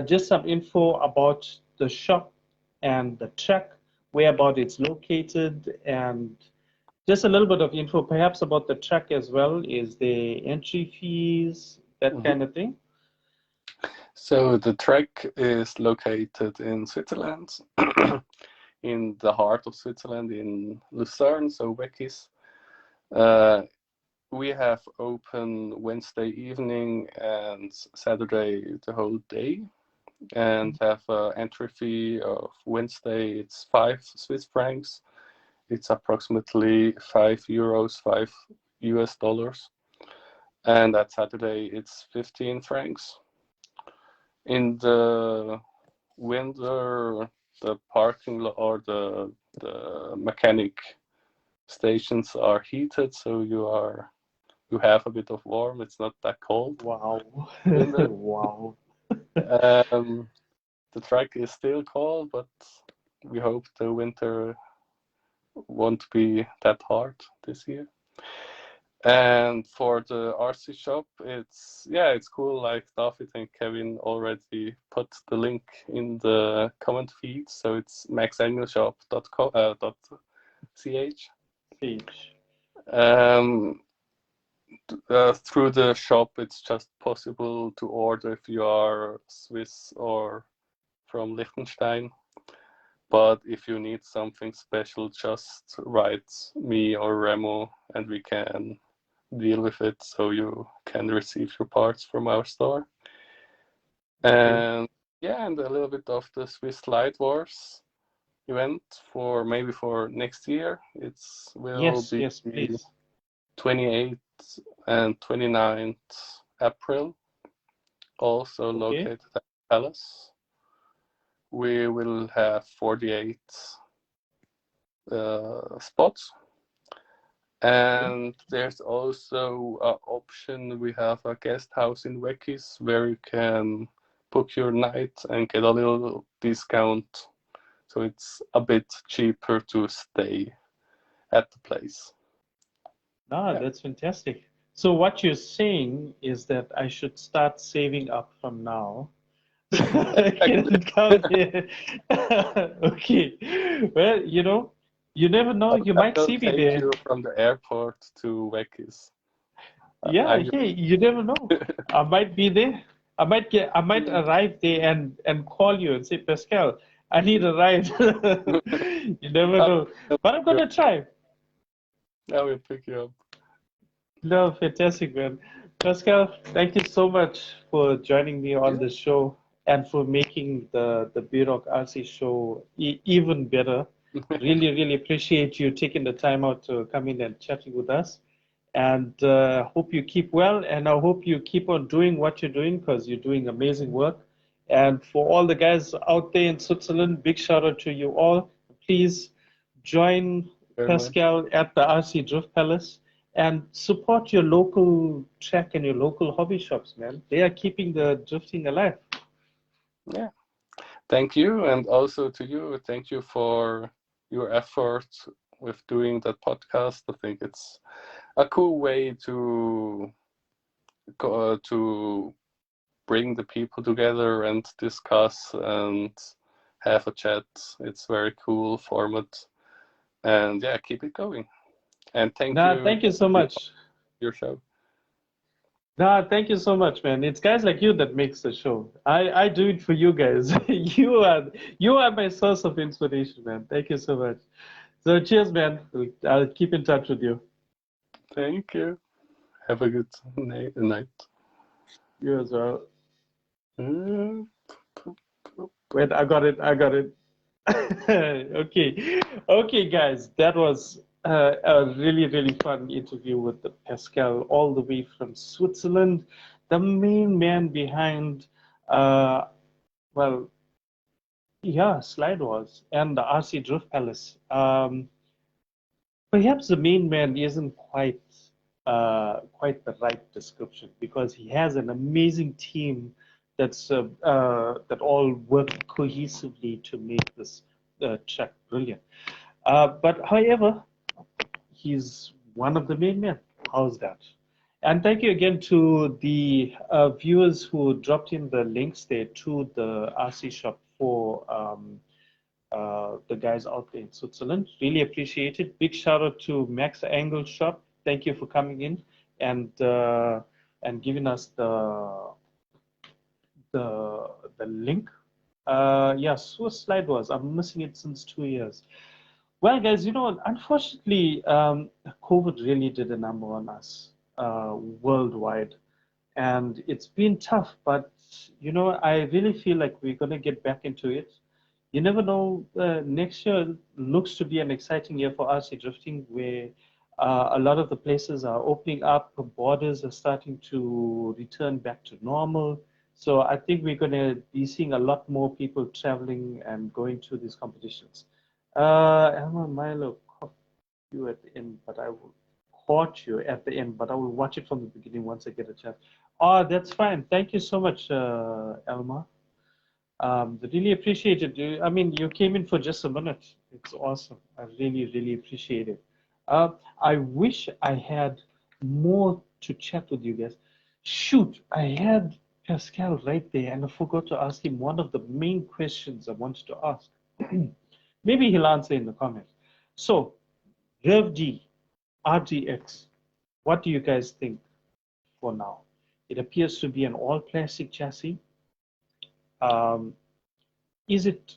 just some info about the shop and the track, where about it's located, and just a little bit of info, perhaps about the track as well? Is there entry fees, that Mhm. kind of thing? So the track is located in Switzerland, in the heart of Switzerland, in Lucerne, so Weckis. Uh, we have open Wednesday evening and Saturday the whole day, and have an entry fee of Wednesday. It's 5 Swiss francs. It's approximately €5, $5. And at Saturday it's 15 francs. In the winter, the parking lot or the mechanic stations are heated, so you have a bit of warm. It's not that cold Wow. in the Wow. the track is still cold, but we hope the winter won't be that hard this year. And for the RC shop, it's cool. Like David and Kevin already put the link in the comment feed, so it's maxangelshop.ch. Sage. Um, through the shop, it's just possible to order if you are Swiss or from Liechtenstein. But if you need something special, just write me or Remo, and we can deal with it so you can receive your parts from our store. Okay. And yeah, and a little bit of the Swiss Light Wars event for next year. It will Yes, be yes, please. 28th and 29th April, also Okay. located at Palace. We will have 48 spots, And there's also an option. We have a guest house in Wekis where you can book your night and get a little discount. So it's a bit cheaper to stay at the place. Ah, Yeah. that's fantastic. So what you're saying is that I should start saving up from now so I can come here. Okay. Well, you never know. You I might will see me take there. you from the airport to Wekis. Yeah, I'm hey, you never know. I might be there. I might arrive there and call you and say, Pascal, I need a ride. You never I know. will But I'm pick gonna try. I will pick you up. No, fantastic, man. Pascal, thank you so much for joining me on Yeah. the show and for making the B-Rock RC show even better. Really, really appreciate you taking the time out to come in and chatting with us. And hope you keep well. And I hope you keep on doing what you're doing because you're doing amazing work. And for all the guys out there in Switzerland, big shout out to you all. Please join Very much. Pascal at the RC Drift Palace and support your local track and your local hobby shops, man. They are keeping the drifting alive. Yeah. Thank you, and also to you. Thank you for your effort with doing that podcast. I think it's a cool way to bring the people together and discuss and have a chat. It's very cool format, and yeah, keep it going. And thank Nah, you thank you so for much. your show. Nah, thank you so much, man. It's guys like you that makes the show. I do it for you guys. You are my source of inspiration, man. Thank you so much. So cheers, man. I'll keep in touch with you. Thank you. Have a good night. You as well. Mm. Wait, I got it. I got it. Okay. Okay, guys. That was a really, really fun interview with the Pascal, all the way from Switzerland, the main man behind, uh, well, yeah, Slide Wars and the RC Drift Palace. Perhaps the main man isn't quite the right description because he has an amazing team that all work cohesively to make this track brilliant. But however, he's one of the main men. How's that? And thank you again to the viewers who dropped in the links there to the RC shop for the guys out there in Switzerland. Really appreciate it. Big shout out to Max Angle Shop. Thank you for coming in and giving us the link. Yeah, Swiss Slide was. I'm missing it since 2 years. Well, guys, unfortunately, COVID really did a number on us worldwide, and it's been tough. But I really feel like we're gonna get back into it. You never know. Next year looks to be an exciting year for RC drifting, where a lot of the places are opening up, borders are starting to return back to normal. So I think we're going to be seeing a lot more people traveling and going to these competitions. Elmer Milo caught you at the end, but I will caught you at the end, but I will watch it from the beginning once I get a chance. Oh, that's fine. Thank you so much, Elma. Really appreciate it. I mean, you came in for just a minute. It's awesome. I really, really appreciate it. I wish I had more to chat with you guys. Shoot, I had Pascal right there and I forgot to ask him one of the main questions I wanted to ask. Maybe he'll answer in the comments. So, RevD, RGX, what do you guys think for now? It appears to be an all plastic chassis. Um, is it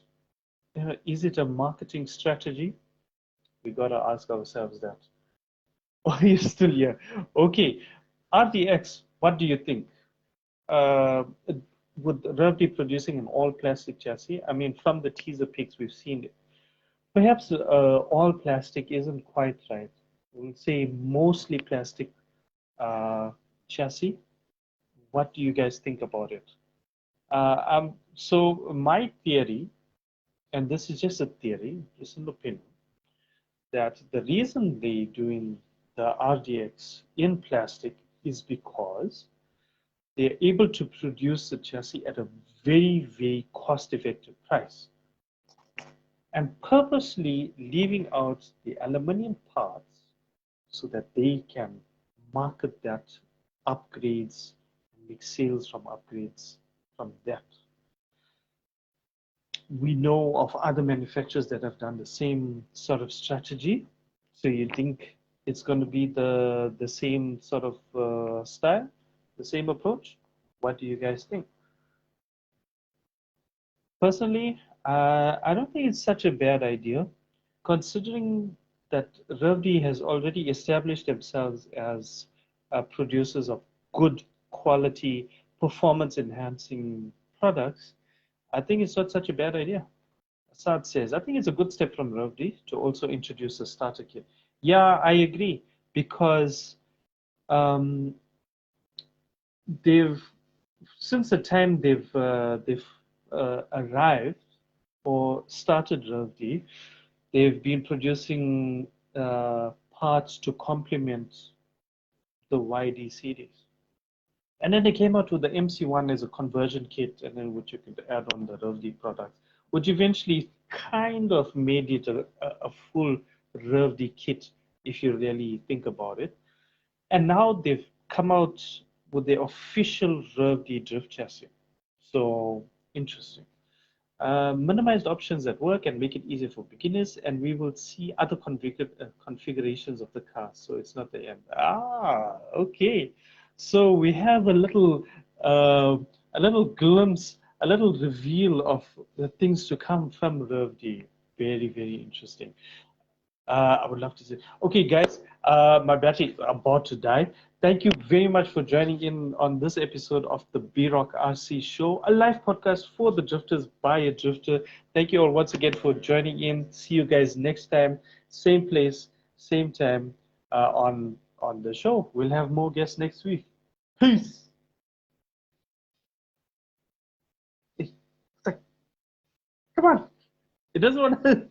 is it a marketing strategy? We gotta ask ourselves that. Oh, you're still here. Okay, RDX, what do you think? Uh, would Rev be producing an all plastic chassis? I mean, from the teaser pics we've seen it. Perhaps all plastic isn't quite right. We'll say mostly plastic chassis. What do you guys think about it? So my theory, and this is just a theory, just an opinion, that the reason they're doing the RDX in plastic is because they're able to produce the chassis at a very, very cost-effective price, and purposely leaving out the aluminum parts so that they can market that upgrades and make sales from upgrades from that. We know of other manufacturers that have done the same sort of strategy. So you think it's going to be the same sort of style, the same approach? What do you guys think? Personally, I don't think it's such a bad idea, considering that Revdi has already established themselves as producers of good quality, performance-enhancing products. I think it's not such a bad idea. Assad says, I think it's a good step from Revdi to also introduce a starter kit. Yeah, I agree, because um, they've since the time they've arrived or started Ravdi, they've been producing parts to complement the YD series. And then they came out with the MC1 as a conversion kit, and then which you could add on the Ravdi products, which eventually kind of made it a full Ravdi kit if you really think about it. And now they've come out with the official Ravdi drift chassis. So interesting. Minimized options that work and make it easier for beginners, and we will see other configurations of the car. So it's not the end. Ah, okay. So we have uh, a little glimpse, a little reveal of the things to come from Ravdi. Very, very interesting. I would love to say. Okay, guys, my battery is about to die. Thank you very much for joining in on this episode of the B-Rock RC Show, a live podcast for the drifters by a drifter. Thank you all once again for joining in. See you guys next time, same place, same time on the show. We'll have more guests next week. Peace. It's like, come on. It doesn't want to.